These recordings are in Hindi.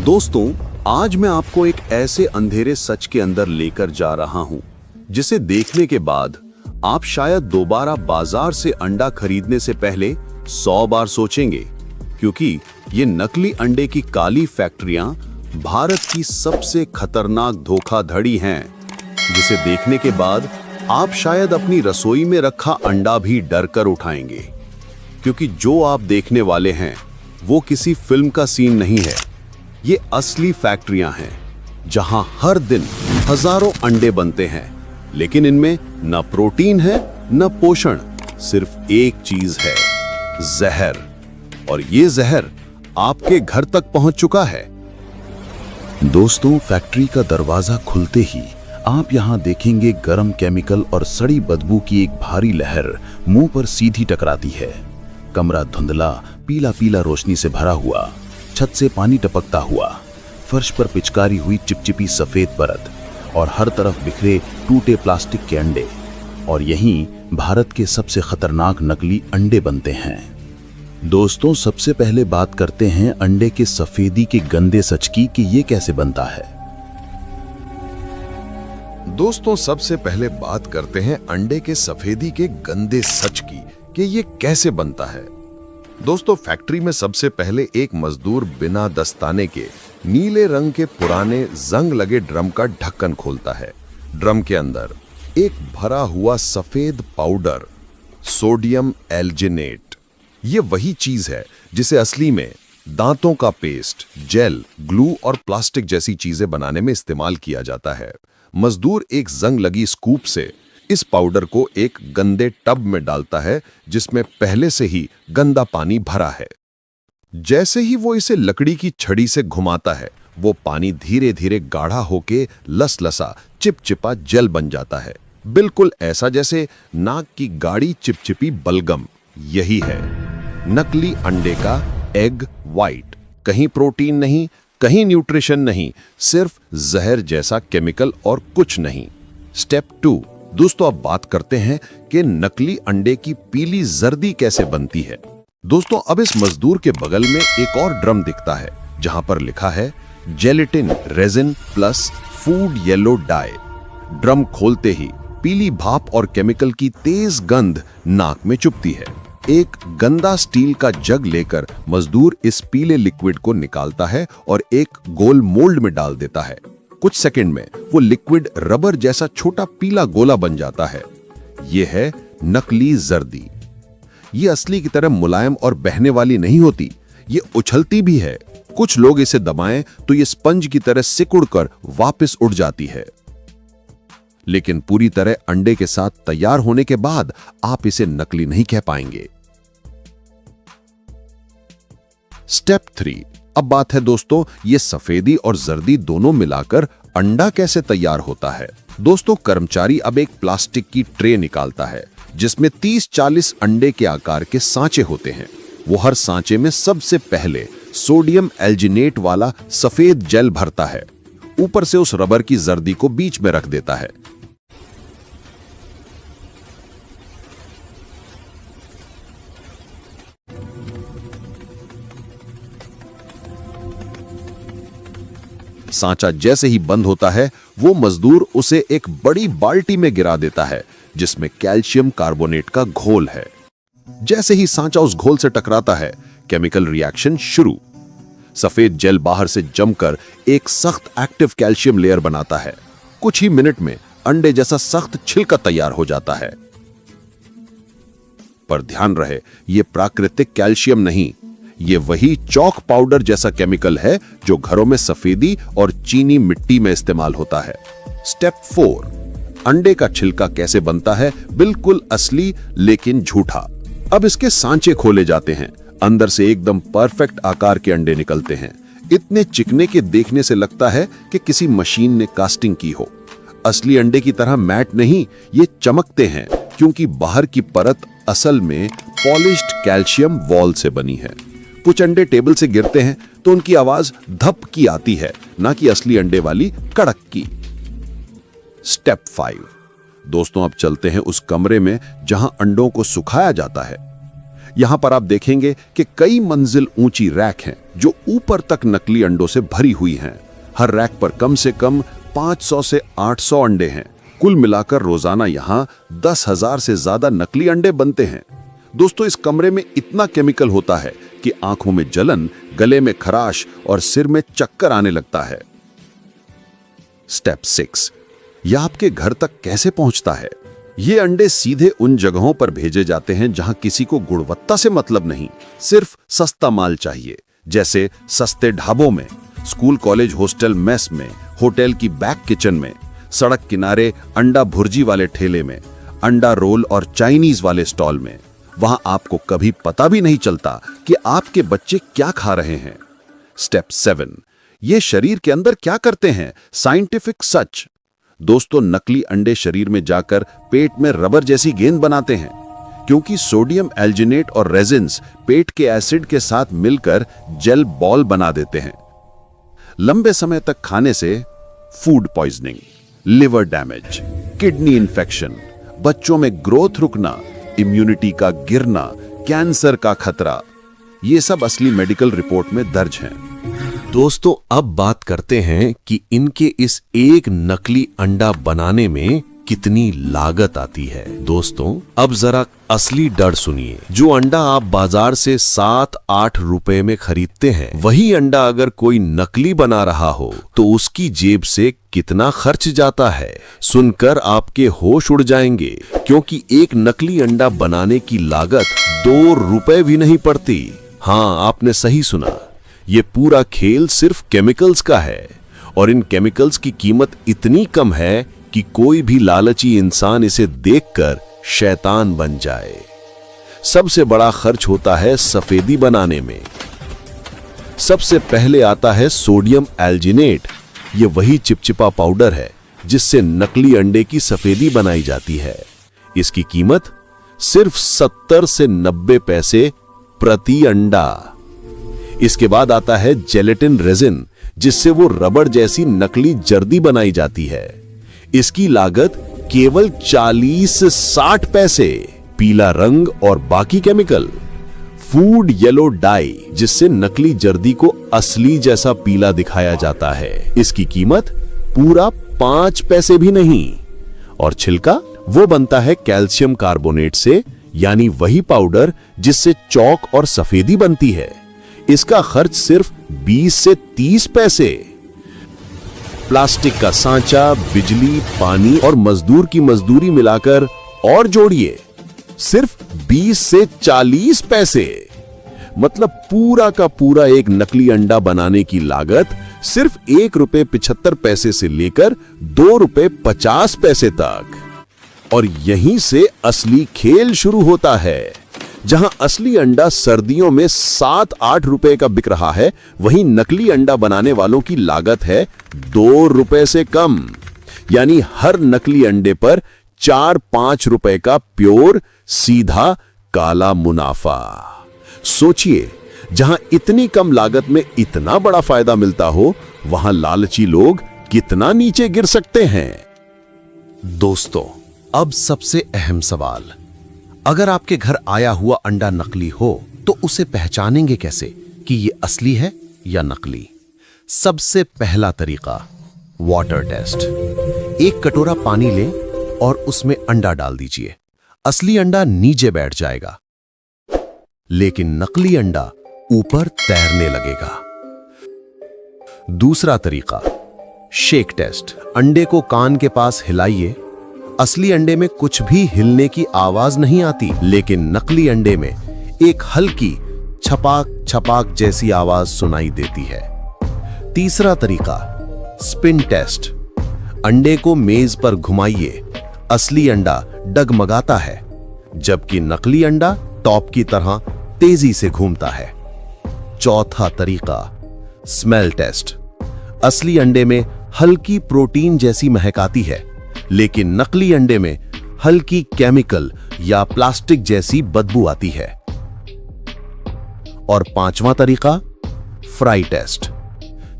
दोस्तों, आज मैं आपको एक ऐसे अंधेरे सच के अंदर लेकर जा रहा हूं, जिसे देखने के बाद आप शायद दोबारा बाजार से अंडा खरीदने से पहले 100 बार सोचेंगे, क्योंकि ये नकली अंडे की काली फैक्ट्रियां भारत की सबसे खतरनाक धोखाधड़ी हैं, जिसे देखने के बाद आप शायद अपनी रसोई में रखा अंडा भी डर कर उठाएंगे, क्योंकि जो आप देखने वाले हैं वो किसी फिल्म का सीन नहीं है। ये असली फैक्ट्रियां हैं, जहां हर दिन हजारों अंडे बनते हैं, लेकिन इनमें न प्रोटीन है न पोषण, सिर्फ एक चीज है, जहर। और ये जहर आपके घर तक पहुंच चुका है। दोस्तों, फैक्ट्री का दरवाजा खुलते ही आप यहां देखेंगे गरम केमिकल और सड़ी बदबू की एक भारी लहर मुंह पर सीधी टकराती है। कमरा धुंधला पीला पीला रोशनी से भरा हुआ, छत से पानी टपकता हुआ, फर्श पर पिचकारी हुई चिपचिपी सफेद परत और हर तरफ बिखरे टूटे प्लास्टिक के अंडे। और यहीं भारत के सबसे खतरनाक नकली अंडे बनते हैं। दोस्तों, सबसे पहले बात करते हैं अंडे के सफेदी के गंदे सच की कि ये कैसे बनता है। दोस्तों, सबसे पहले बात करते हैं अंडे के सफेदी के गंदे सच की कि ये कैसे बनता है। दोस्तों, फैक्ट्री में सबसे पहले एक मजदूर बिना दस्ताने के नीले रंग के पुराने जंग लगे ड्रम का ढक्कन खोलता है। ड्रम के अंदर एक भरा हुआ सफेद पाउडर, सोडियम एल्जिनेट, ये वही चीज है जिसे असली में दांतों का पेस्ट, जेल, ग्लू और प्लास्टिक जैसी चीजें बनाने में इस्तेमाल किया जाता है। मजदूर एक जंग लगी स्कूप से इस पाउडर को एक गंदे टब में डालता है, जिसमें पहले से ही गंदा पानी भरा है। जैसे ही वो इसे लकड़ी की छड़ी से घुमाता है, वो पानी धीरे धीरे गाढ़ा होके लसलसा चिपचिपा जल बन जाता है, बिल्कुल ऐसा जैसे नाक की गाढ़ी चिपचिपी बलगम। यही है नकली अंडे का एग व्हाइट। कहीं प्रोटीन नहीं, कहीं न्यूट्रिशन नहीं, सिर्फ जहर जैसा केमिकल और कुछ नहीं। स्टेप 2। दोस्तों, अब बात करते हैं कि नकली अंडे की पीली जर्दी कैसे बनती है। दोस्तों, अब इस मजदूर के बगल में एक और ड्रम दिखता है, जहां पर लिखा है gelatin resin plus food yellow dye. Drum खोलते ही पीली भाप और केमिकल की तेज गंध नाक में चुभती है। एक गंदा स्टील का जग लेकर मजदूर इस पीले लिक्विड को निकालता है और एक गोल मोल्ड में डाल देता है। कुछ सेकंड में वो लिक्विड रबर जैसा छोटा पीला गोला बन जाता है। यह है नकली जर्दी। ये असली की तरह मुलायम और बहने वाली नहीं होती, ये उछलती भी है। कुछ लोग इसे दबाएं तो ये स्पंज की तरह सिकुड़कर वापस उड़ जाती है, लेकिन पूरी तरह अंडे के साथ तैयार होने के बाद आप इसे नकली नहीं कह पाएंगे। स्टेप 3। अब बात है दोस्तों, ये सफेदी और जर्दी दोनों मिलाकर अंडा कैसे तैयार होता है। दोस्तों, कर्मचारी अब एक प्लास्टिक की ट्रे निकालता है, जिसमें 30-40 अंडे के आकार के सांचे होते हैं। वो हर सांचे में सबसे पहले सोडियम एल्जिनेट वाला सफेद जेल भरता है। ऊपर से उस रबर की जर्दी को बीच में रख देता है। सांचा जैसे ही बंद होता है, वो मजदूर उसे एक बड़ी बाल्टी में गिरा देता है, जिसमें कैल्शियम कार्बोनेट का घोल है। जैसे ही सांचा उस घोल से टकराता है, केमिकल रिएक्शन शुरू। सफेद जेल बाहर से जमकर एक सख्त एक्टिव कैल्शियम लेयर बनाता है। कुछ ही मिनट में अंडे जैसा सख्त छिलका तैयार हो जाता है। पर ध्यान रहे, यह प्राकृतिक कैल्शियम नहीं, ये वही चॉक पाउडर जैसा केमिकल है जो घरों में सफेदी और चीनी मिट्टी में इस्तेमाल होता है। स्टेप 4। अंडे का छिलका कैसे बनता है, बिल्कुल असली लेकिन झूठा। अब इसके सांचे खोले जाते हैं। अंदर से एकदम परफेक्ट आकार के अंडे निकलते हैं, इतने चिकने के देखने से लगता है कि किसी मशीन ने कास्टिंग की हो। असली अंडे की तरह मैट नहीं, ये चमकते हैं, क्योंकि बाहर की परत असल में पॉलिश्ड कैल्शियम वॉल से बनी है। कुछ अंडे टेबल से गिरते हैं तो उनकी आवाज धप की आती है, ना कि असली अंडे वाली कड़क की। स्टेप 5। दोस्तों, अब चलते हैं उस कमरे में जहां अंडों को सुखाया जाता है। यहां पर आप देखेंगे कि कई मंजिल ऊंची रैक हैं जो ऊपर तक नकली अंडों से भरी हुई हैं। हर रैक पर कम से कम 500 से 800 अंडे हैं। कुल मिलाकर रोजाना यहाँ 10,000 से ज्यादा नकली अंडे बनते हैं। दोस्तों, इस कमरे में इतना केमिकल होता है कि आंखों में जलन, गले में खराश और सिर में चक्कर आने लगता है। स्टेप 6, यह आपके घर तक कैसे पहुंचता है? ये अंडे सीधे उन जगहों पर भेजे जाते हैं जहां किसी को गुणवत्ता से मतलब नहीं, सिर्फ सस्ता माल चाहिए। जैसे सस्ते ढाबों में, स्कूल कॉलेज हॉस्टल मेस में, होटल की बैक किचन में, सड़क किनारे अंडा भुर्जी वाले ठेले में, अंडा रोल और चाइनीज वाले स्टॉल में। वहां आपको कभी पता भी नहीं चलता कि आपके बच्चे क्या खा रहे हैं। स्टेप 7, ये शरीर के अंदर क्या करते हैं? साइंटिफिक सच। दोस्तों, नकली अंडे शरीर में जाकर पेट में रबर जैसी गेंद बनाते हैं, क्योंकि सोडियम एल्जिनेट और रेजिन्स पेट के एसिड के साथ मिलकर जेल बॉल बना देते हैं। लंबे समय तक खाने से food poisoning, liver damage, kidney infection, बच्चों में ग्रोथ रुकना, इम्यूनिटी का गिरना, कैंसर का खतरा, ये सब असली मेडिकल रिपोर्ट में दर्ज हैं। दोस्तों, अब बात करते हैं कि इनके इस एक नकली अंडा बनाने में कितनी लागत आती है। दोस्तों, अब जरा असली डर सुनिए। जो अंडा आप बाजार से 7-8 रुपए में खरीदते हैं, वही अंडा अगर कोई नकली बना रहा हो तो उसकी जेब से कितना खर्च जाता है, सुनकर आपके होश उड़ जाएंगे। क्योंकि एक नकली अंडा बनाने की लागत 2 रुपए भी नहीं पड़ती। हाँ, आपने सही सुना, ये पूरा खेल सिर्फ केमिकल्स का है। और इन केमिकल्स की कीमत इतनी कम है कि कोई भी लालची इंसान इसे देखकर शैतान बन जाए। सबसे बड़ा खर्च होता है सफेदी बनाने में। सबसे पहले आता है सोडियम एल्जिनेट। ये वही चिपचिपा पाउडर है जिससे नकली अंडे की सफेदी बनाई जाती है। इसकी कीमत सिर्फ 70 से 90 पैसे प्रति अंडा। इसके बाद आता है जेलेटिन रेजिन, जिससे वो रबड़ जैसी नकली जर्दी बनाई जाती है। इसकी लागत केवल 40 से 60 पैसे। पीला रंग और बाकी केमिकल, फूड येलो डाई, जिससे नकली जर्दी को असली जैसा पीला दिखाया जाता है। इसकी कीमत पूरा 5 पैसे भी नहीं। और छिलका, वो बनता है कैल्शियम कार्बोनेट से, यानी वही पाउडर जिससे चौक और सफेदी बनती है। इसका खर्च सिर्फ 20 से 30 पैसे। प्लास्टिक का सांचा, बिजली, पानी और मजदूर की मजदूरी मिलाकर और जोड़िए, सिर्फ 20 से 40 पैसे। मतलब पूरा का पूरा एक नकली अंडा बनाने की लागत सिर्फ 1 रुपए 75 पैसे से लेकर 2 रुपए 50 पैसे तक। और यहीं से असली खेल शुरू होता है। जहां असली अंडा सर्दियों में 7-8 रुपए का बिक रहा है, वहीं नकली अंडा बनाने वालों की लागत है 2 रुपए से कम। यानी हर नकली अंडे पर 4-5 रुपए का प्योर सीधा काला मुनाफा। सोचिए, जहां इतनी कम लागत में इतना बड़ा फायदा मिलता हो, वहां लालची लोग कितना नीचे गिर सकते हैं। दोस्तों, अब सबसे अहम सवाल, अगर आपके घर आया हुआ अंडा नकली हो तो उसे पहचानेंगे कैसे कि ये असली है या नकली? सबसे पहला तरीका, वाटर टेस्ट। एक कटोरा पानी लें और उसमें अंडा डाल दीजिए। असली अंडा नीचे बैठ जाएगा, लेकिन नकली अंडा ऊपर तैरने लगेगा। दूसरा तरीका, शेक टेस्ट। अंडे को कान के पास हिलाइए। असली अंडे में कुछ भी हिलने की आवाज नहीं आती, लेकिन नकली अंडे में एक हल्की छपाक छपाक जैसी आवाज सुनाई देती है। तीसरा तरीका, स्पिन टेस्ट। अंडे को मेज पर घुमाइए। असली अंडा डगमगाता है, जबकि नकली अंडा टॉप की तरह तेजी से घूमता है। चौथा तरीका, स्मेल टेस्ट। असली अंडे में हल्की प्रोटीन जैसी महक आती है, लेकिन नकली अंडे में हल्की केमिकल या प्लास्टिक जैसी बदबू आती है। और पांचवा तरीका, फ्राई टेस्ट।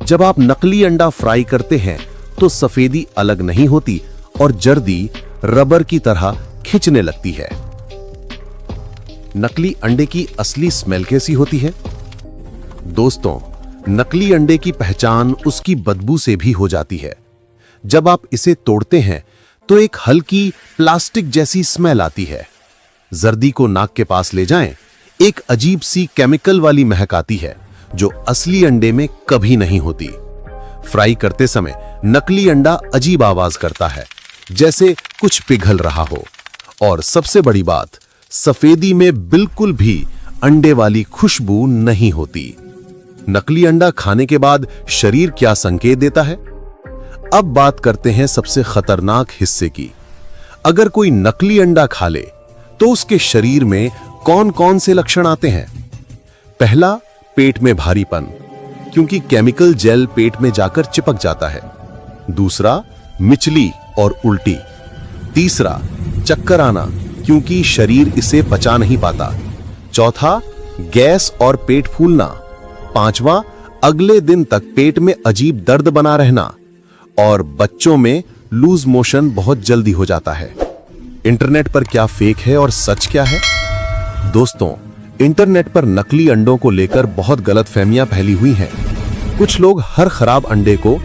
जब आप नकली अंडा फ्राई करते हैं तो सफेदी अलग नहीं होती और जर्दी रबर की तरह खिंचने लगती है। नकली अंडे की असली स्मेल कैसी होती है? दोस्तों, नकली अंडे की पहचान उसकी बदबू से भी हो जाती है। जब आप इसे तोड़ते हैं तो एक हल्की प्लास्टिक जैसी स्मेल आती है। जर्दी को नाक के पास ले जाएं, एक अजीब सी केमिकल वाली महक आती है जो असली अंडे में कभी नहीं होती। फ्राई करते समय नकली अंडा अजीब आवाज करता है, जैसे कुछ पिघल रहा हो। और सबसे बड़ी बात, सफेदी में बिल्कुल भी अंडे वाली खुशबू नहीं होती। नकली अंडा खाने के बाद शरीर क्या संकेत देता है? अब बात करते हैं सबसे खतरनाक हिस्से की। अगर कोई नकली अंडा खा ले तो उसके शरीर में कौन कौन से लक्षण आते हैं? पहला, पेट में भारीपन, क्योंकि केमिकल जेल पेट में जाकर चिपक जाता है। दूसरा, मिचली और उल्टी। तीसरा, चक्कर आना, क्योंकि शरीर इसे पचा नहीं पाता। चौथा, गैस और पेट फूलना। पांचवा, अगले दिन तक पेट में अजीब दर्द बना रहना। और बच्चों में लूज मोशन बहुत जल्दी हो जाता है। इंटरनेट पर क्या फेक है और सच क्या है? दोस्तों, इंटरनेट पर नकली अंडों को लेकर बहुत गलतफहमियां फैली हुई हैं। कुछ लोग हर खराब अंडे को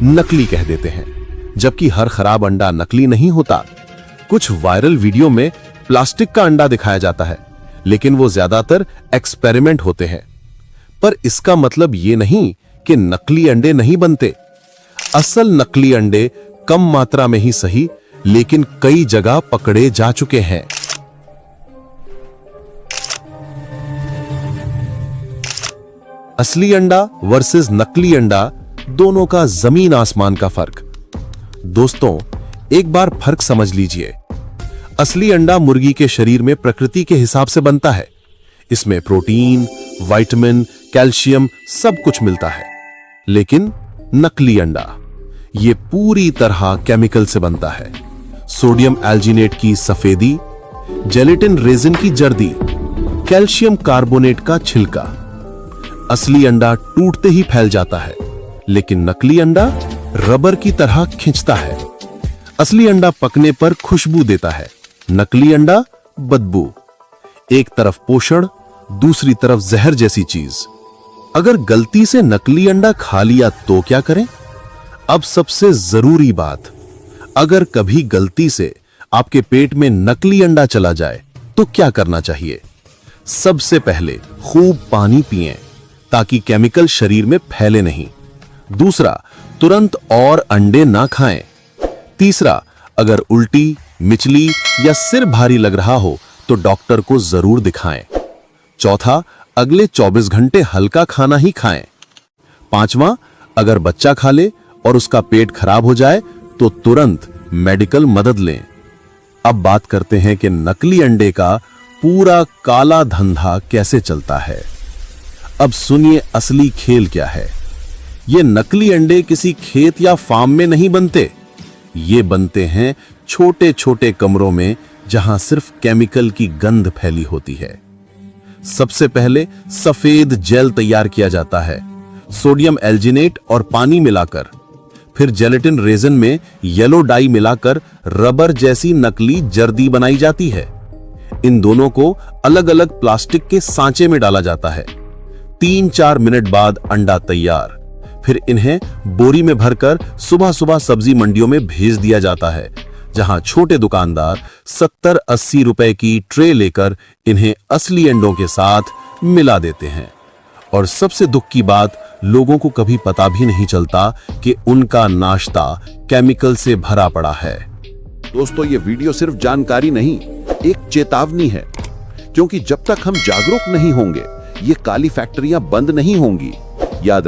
नकली कह देते हैं, जबकि हर खराब अंडा नकली नहीं होता। कुछ वायरल वीडियो में प्लास्टिक का अंडा दिखाया जाता है, लेकिन वो ज्यादातर एक्सपेरिमेंट होते हैं। पर इसका मतलब ये नहीं कि नकली अंडे नहीं बनते। असल नकली अंडे कम मात्रा में ही सही, लेकिन कई जगह पकड़े जा चुके हैं। असली अंडा वर्सेस नकली अंडा, दोनों का जमीन आसमान का फर्क। दोस्तों, एक बार फर्क समझ लीजिए। असली अंडा मुर्गी के शरीर में प्रकृति के हिसाब से बनता है। इसमें प्रोटीन, विटामिन, कैल्शियम सब कुछ मिलता है। लेकिन नकली अंडा ये पूरी तरह केमिकल से बनता है। सोडियम एल्जिनेट की सफेदी, जेलेटिन रेजिन की जर्दी, कैल्शियम कार्बोनेट का छिलका। असली अंडा टूटते ही फैल जाता है, लेकिन नकली अंडा रबर की तरह खिंचता है। असली अंडा पकने पर खुशबू देता है, नकली अंडा बदबू। एक तरफ पोषण, दूसरी तरफ जहर जैसी चीज। अगर गलती से नकली अंडा खा लिया तो क्या करें? अब सबसे जरूरी बात, अगर कभी गलती से आपके पेट में नकली अंडा चला जाए तो क्या करना चाहिए? सबसे पहले खूब पानी पिएं ताकि केमिकल शरीर में फैले नहीं। दूसरा, तुरंत और अंडे ना खाएं। तीसरा, अगर उल्टी, मिचली या सिर भारी लग रहा हो तो डॉक्टर को जरूर दिखाएं। चौथा, अगले 24 घंटे हल्का खाना ही खाएं। पांचवा, अगर बच्चा खा ले और उसका पेट खराब हो जाए तो तुरंत मेडिकल मदद लें। अब बात करते हैं कि नकली अंडे का पूरा काला धंधा कैसे चलता है। अब सुनिए असली खेल क्या है। ये नकली अंडे किसी खेत या फार्म में नहीं बनते। ये बनते हैं छोटे छोटे कमरों में, जहां सिर्फ केमिकल की गंध फैली होती है। सबसे पहले सफेद जेल तैयार किया जाता है, सोडियम एल्जिनेट और पानी मिलाकर। फिर जेलेटिन रेजिन में येलो डाई मिलाकर रबर जैसी नकली जर्दी बनाई जाती है। इन दोनों को अलग अलग प्लास्टिक के सांचे में डाला जाता है। 3-4 मिनट बाद अंडा तैयार। फिर इन्हें बोरी में भरकर सुबह सुबह सब्जी मंडियों में भेज दिया जाता है, जहां छोटे दुकानदार 70-80 रुपए की ट्रे लेकर इन्हें असली अंडों के साथ मिला देते हैं। और सबसे दुख की बात, लोगों को कभी पता भी नहीं चलता कि उनका नाश्ता केमिकल से भरा पड़ा है। दोस्तों, ये वीडियो सिर्फ जानकारी नहीं, एक चेतावनी है, क्योंकि जब तक हम जागरूक नहीं होंगे ये काली फैक्ट्रियां बंद नहीं होंगी। याद